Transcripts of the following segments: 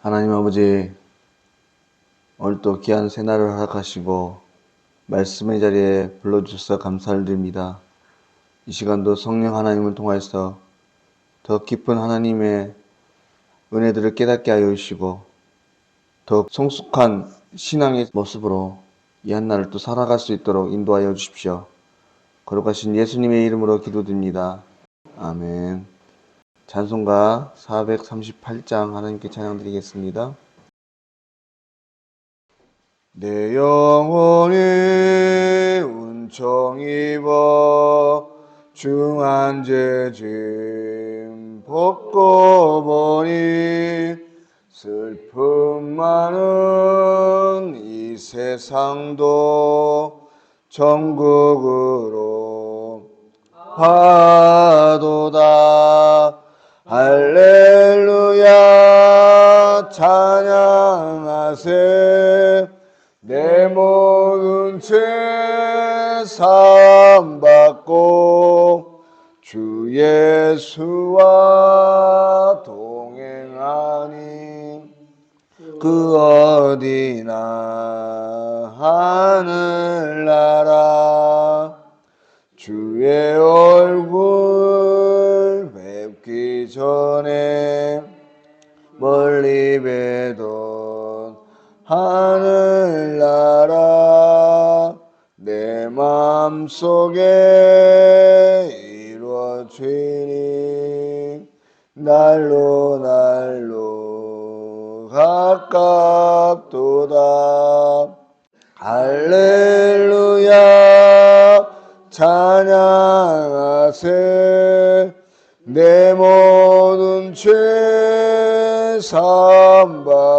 하나님 아버지, 오늘 또 귀한 새날을 허락하시고 말씀의 자리에 불러주셔서 감사를 드립니다. 이 시간도 성령 하나님을 통해서 더 깊은 하나님의 은혜들을 깨닫게 하여 주시고 더 성숙한 신앙의 모습으로 이 한날을 또 살아갈 수 있도록 인도하여 주십시오. 거룩하신 예수님의 이름으로 기도드립니다. 아멘. 찬송가 438장 하나님께 찬양드리겠습니다. 내 영혼이 은총 입어 중한 죄짐 벗고 보니 슬픔 많은 이 세상도 천국으로 가도다. 할렐루야 찬양하세. 내 모든 죄 사함받고 주 예수와 동행하니 그 어디나 하늘나라. 주의 얼굴 뵙기 전에 멀리 뵈던 하늘나라. 내 맘속에 이루어지니 날로 가깝도다. 할렐루야 찬양하세. 내 모든 죄 사함받고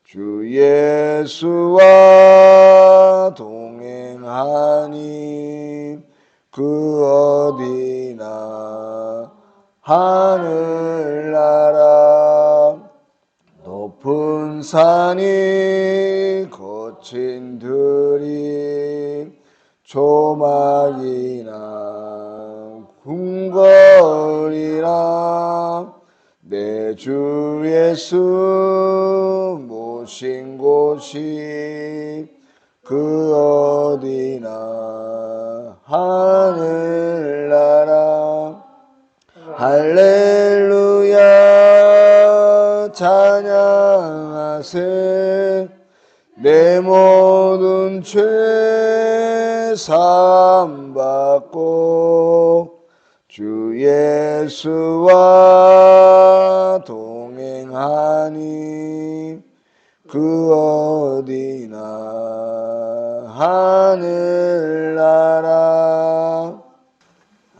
주 예수와 동행하니 그 어디나 하늘나라. 높은 산이 거친 들이 조막이나 궁궐이나 내 주 예수 모신 곳이 그 어디나 하늘나라. 할렐루야 찬양하세. 내 모든 죄 사함받고 주 예수와 동행하니 그 어디나 하늘나라.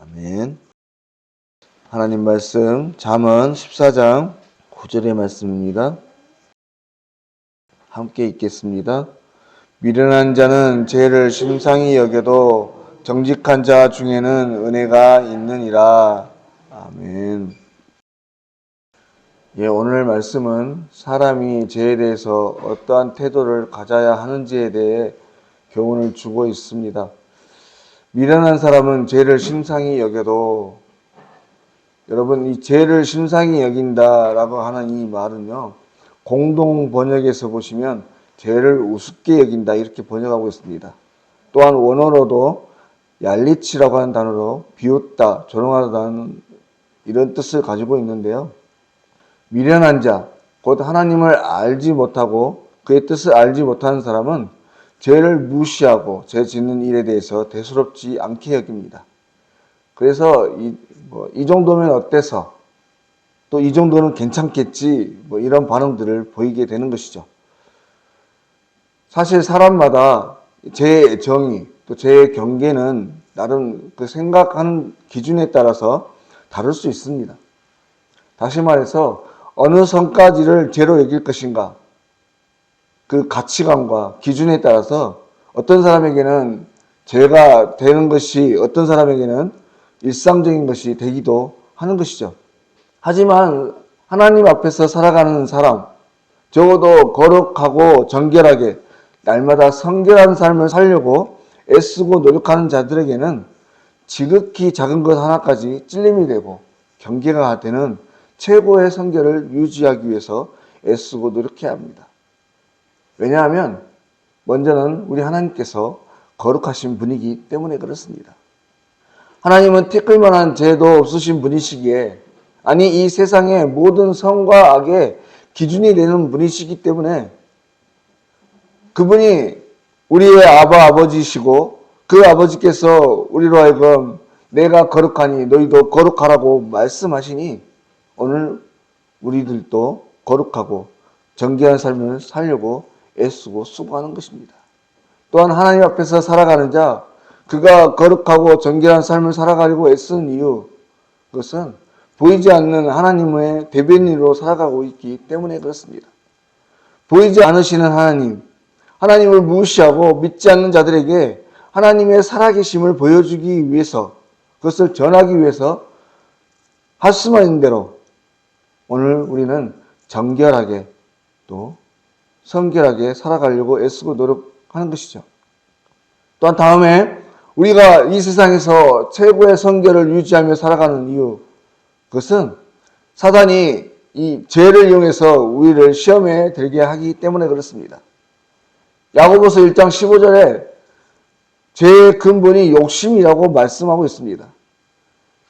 아멘. 하나님 말씀 잠언 14장 9절의 말씀입니다. 함께 읽겠습니다. 미련한 자는 죄를 심상히 여겨도 정직한 자 중에는 은혜가 있느니라. 아멘. 오늘 말씀은 사람이 죄에 대해서 어떠한 태도를 가져야 하는지에 대해 교훈을 주고 있습니다. 미련한 사람은 죄를 심상히 여겨도, 여러분, 이 죄를 심상히 여긴다라고 하는 이 말은요, 공동 번역에서 보시면 죄를 우습게 여긴다 이렇게 번역하고 있습니다. 또한 원어로도 얄리치라고 하는 단어로 비웃다, 조롱하다는 이런 뜻을 가지고 있는데요. 미련한 자, 곧 하나님을 알지 못하고 그의 뜻을 알지 못하는 사람은 죄를 무시하고 죄 짓는 일에 대해서 대수롭지 않게 여깁니다. 그래서 이 정도면 어때서, 또 이 정도는 괜찮겠지, 이런 반응들을 보이게 되는 것이죠. 사실 사람마다 죄의 정의, 또 죄의 경계는 나름 그 생각하는 기준에 따라서 다를 수 있습니다. 다시 말해서 어느 선까지를 죄로 여길 것인가, 그 가치관과 기준에 따라서 어떤 사람에게는 죄가 되는 것이 어떤 사람에게는 일상적인 것이 되기도 하는 것이죠. 하지만 하나님 앞에서 살아가는 사람, 적어도 거룩하고 정결하게 날마다 성결한 삶을 살려고 애쓰고 노력하는 자들에게는 지극히 작은 것 하나까지 찔림이 되고 경계가 되는 최고의 성결을 유지하기 위해서 애쓰고 노력해야 합니다. 왜냐하면 먼저는 우리 하나님께서 거룩하신 분이기 때문에 그렇습니다. 하나님은 티끌만한 죄도 없으신 분이시기에, 아니 이 세상의 모든 선과 악의 기준이 되는 분이시기 때문에 그분이 우리의 아버지이시고 그 아버지께서 우리로 하여금 내가 거룩하니 너희도 거룩하라고 말씀하시니 오늘 우리들도 거룩하고 정결한 삶을 살려고 애쓰고 수고하는 것입니다. 또한 하나님 앞에서 살아가는 자, 그가 거룩하고 정결한 삶을 살아가려고 애쓰는 이유, 그것은 보이지 않는 하나님의 대변인으로 살아가고 있기 때문에 그렇습니다. 보이지 않으시는 하나님, 하나님을 무시하고 믿지 않는 자들에게 하나님의 살아계심을 보여주기 위해서, 그것을 전하기 위해서 할 수만 있는 대로 오늘 우리는 정결하게 또 성결하게 살아가려고 애쓰고 노력하는 것이죠. 또한 다음에 우리가 이 세상에서 최고의 성결을 유지하며 살아가는 이유, 그것은 사단이 이 죄를 이용해서 우리를 시험에 들게 하기 때문에 그렇습니다. 야고보서 1장 15절에 죄의 근본이 욕심이라고 말씀하고 있습니다.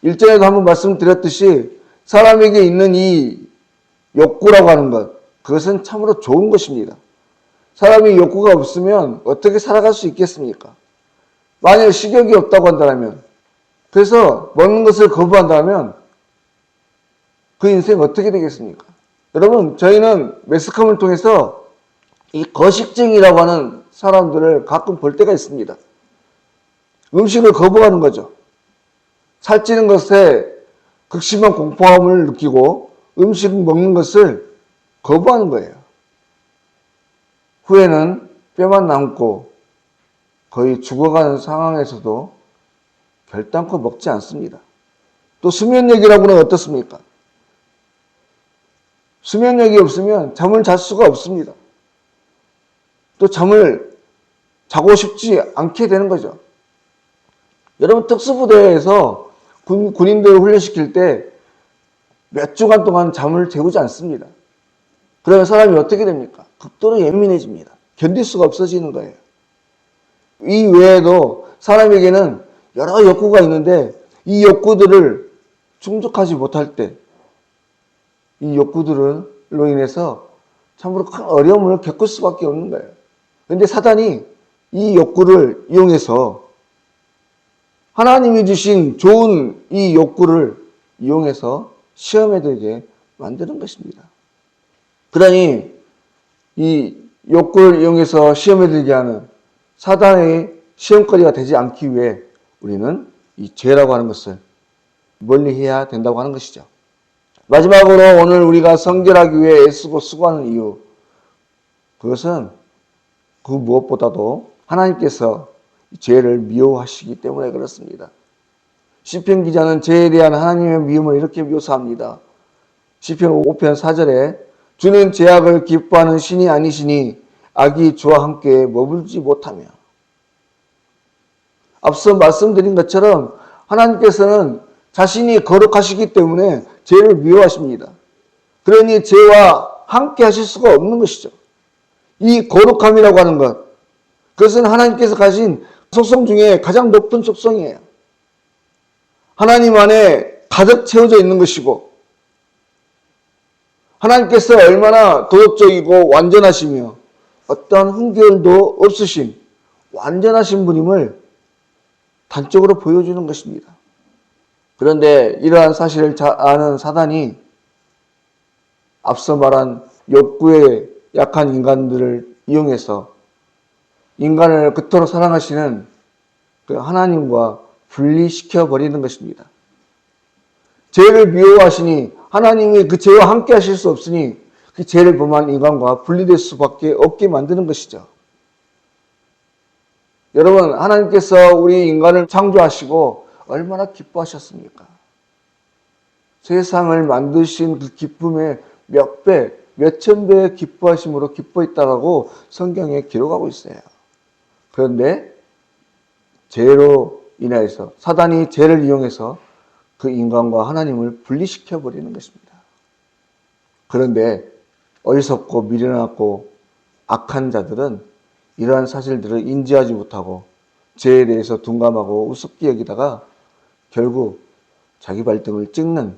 1절에도 한번 말씀드렸듯이 사람에게 있는 이 욕구라고 하는 것, 그것은 참으로 좋은 것입니다. 사람이 욕구가 없으면 어떻게 살아갈 수 있겠습니까? 만약 식욕이 없다고 한다면, 그래서 먹는 것을 거부한다면 그 인생 어떻게 되겠습니까? 여러분, 저희는 매스컴을 통해서 이 거식증이라고 하는 사람들을 가끔 볼 때가 있습니다. 음식을 거부하는 거죠. 살찌는 것에 극심한 공포감을 느끼고 음식 먹는 것을 거부하는 거예요. 후에는 뼈만 남고 거의 죽어가는 상황에서도 결단코 먹지 않습니다. 또 수면력이라고는 어떻습니까? 수면력이 없으면 잠을 잘 수가 없습니다. 또 잠을 자고 싶지 않게 되는 거죠. 여러분, 특수부대에서 군인들을 훈련시킬 때 몇 주간 동안 잠을 재우지 않습니다. 그러면 사람이 어떻게 됩니까? 극도로 예민해집니다. 견딜 수가 없어지는 거예요. 이 외에도 사람에게는 여러 욕구가 있는데 이 욕구들을 충족하지 못할 때 이 욕구들로 인해서 참으로 큰 어려움을 겪을 수밖에 없는 거예요. 그런데 사단이 이 욕구를 이용해서 하나님이 주신 좋은 이 욕구를 이용해서 시험에 들게 만드는 것입니다. 그러니 이 욕구를 이용해서 시험에 들게 하는 사단의 시험거리가 되지 않기 위해 우리는 이 죄라고 하는 것을 멀리해야 된다고 하는 것이죠. 마지막으로 오늘 우리가 성결하기 위해 애쓰고 수고하는 이유, 그것은 그 무엇보다도 하나님께서 죄를 미워하시기 때문에 그렇습니다. 시편 기자는 죄에 대한 하나님의 미움을 이렇게 묘사합니다. 시편 5편 4절에 주는 죄악을 기뻐하는 신이 아니시니 악이 주와 함께 머물지 못하며. 앞서 말씀드린 것처럼 하나님께서는 자신이 거룩하시기 때문에 죄를 미워하십니다. 그러니 죄와 함께 하실 수가 없는 것이죠. 이 거룩함이라고 하는 것, 그것은 하나님께서 가진 속성 중에 가장 높은 속성이에요. 하나님 안에 가득 채워져 있는 것이고, 하나님께서 얼마나 도덕적이고 완전하시며 어떠한 흠결도 없으신 완전하신 분임을 단적으로 보여주는 것입니다. 그런데 이러한 사실을 잘 아는 사단이 앞서 말한 욕구에 약한 인간들을 이용해서 인간을 그토록 사랑하시는 그 하나님과 분리시켜 버리는 것입니다. 죄를 미워하시니 하나님이 그 죄와 함께 하실 수 없으니 그 죄를 범한 인간과 분리될 수밖에 없게 만드는 것이죠. 여러분, 하나님께서 우리 인간을 창조하시고 얼마나 기뻐하셨습니까? 세상을 만드신 그 기쁨의 몇 배, 몇천 배의 기뻐하심으로 기뻐했다라고 성경에 기록하고 있어요. 그런데 죄로 인해서 사단이 죄를 이용해서 그 인간과 하나님을 분리시켜 버리는 것입니다. 그런데 어리석고 미련하고 악한 자들은 이러한 사실들을 인지하지 못하고 죄에 대해서 둔감하고 우습게 여기다가 결국 자기 발등을 찍는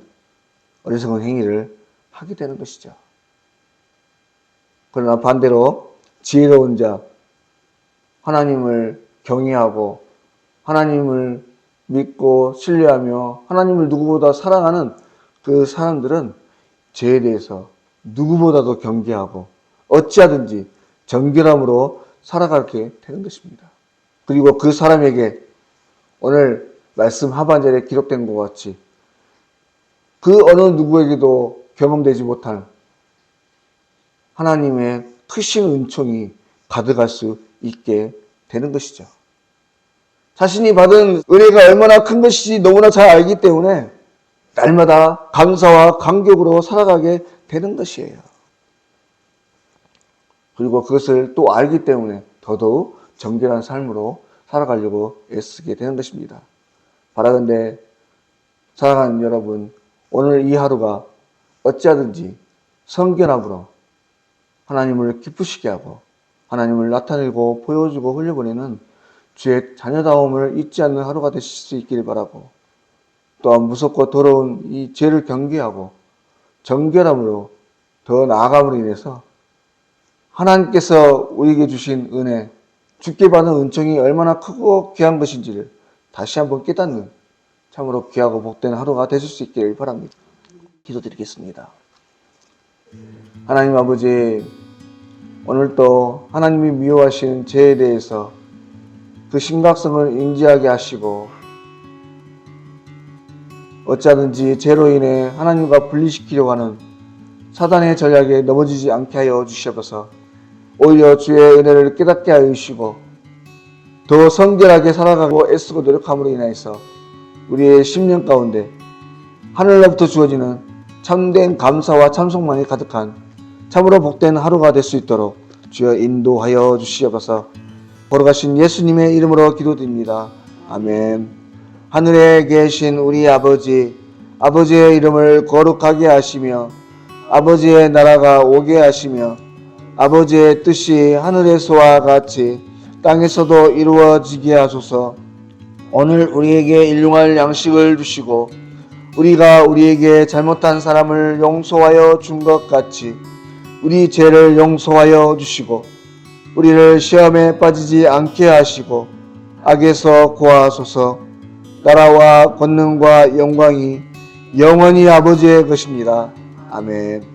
어리석은 행위를 하게 되는 것이죠. 그러나 반대로 지혜로운 자, 하나님을 경외하고 하나님을 믿고 신뢰하며 하나님을 누구보다 사랑하는 그 사람들은 죄에 대해서 누구보다도 경계하고 어찌하든지 정결함으로 살아가게 되는 것입니다. 그리고 그 사람에게 오늘 말씀 하반절에 기록된 것 같이 그 어느 누구에게도 경험되지 못한 하나님의 크신 은총이 가득할 수 있게 되는 것이죠. 자신이 받은 은혜가 얼마나 큰 것인지 너무나 잘 알기 때문에 날마다 감사와 감격으로 살아가게 되는 것이에요. 그리고 그것을 또 알기 때문에 더더욱 정결한 삶으로 살아가려고 애쓰게 되는 것입니다. 바라건대 사랑하는 여러분, 오늘 이 하루가 어찌하든지 성결함으로 하나님을 기쁘시게 하고 하나님을 나타내고 보여주고 흘려보내는 주의 자녀다움을 잊지 않는 하루가 되실 수 있기를 바라고, 또한 무섭고 더러운 이 죄를 경계하고 정결함으로 더 나아감으로 인해서 하나님께서 우리에게 주신 은혜, 주께 받은 은총이 얼마나 크고 귀한 것인지를 다시 한번 깨닫는 참으로 귀하고 복된 하루가 되실 수 있기를 바랍니다. 기도드리겠습니다. 하나님 아버지, 오늘도 하나님이 미워하시는 죄에 대해서 그 심각성을 인지하게 하시고 어찌하든지 죄로 인해 하나님과 분리시키려고 하는 사단의 전략에 넘어지지 않게 하여 주시옵소서. 오히려 주의 은혜를 깨닫게 하여 주시고 더 성결하게 살아가고 애쓰고 노력함으로 인하여서 우리의 심령 가운데 하늘로부터 주어지는 참된 감사와 찬송만이 가득한 참으로 복된 하루가 될 수 있도록 주여 인도하여 주시옵소서. 걸어가신 예수님의 이름으로 기도드립니다. 아멘. 하늘에 계신 우리 아버지, 아버지의 이름을 거룩하게 하시며 아버지의 나라가 오게 하시며 아버지의 뜻이 하늘에서와 같이 땅에서도 이루어지게 하소서. 오늘 우리에게 일용할 양식을 주시고 우리가 우리에게 잘못한 사람을 용서하여 준 것 같이 우리 죄를 용서하여 주시고 우리를 시험에 빠지지 않게 하시고 악에서 구하소서. 나라와 권능과 영광이 영원히 아버지의 것입니다. 아멘.